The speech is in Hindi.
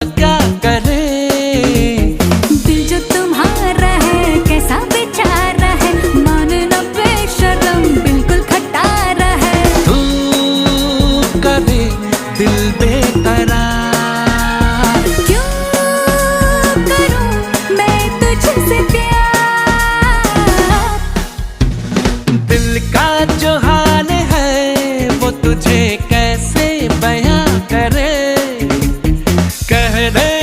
क्या करे। दिल जो तुम्हारा है कैसा बेचारा है, मानना बेशर्म बिल्कुल खटारा है। तू करे दिल बेकरार, क्यों करूं मैं तुझसे प्यार। दिल का जो हाल है वो तुझे कैसे बयां करे। कह दे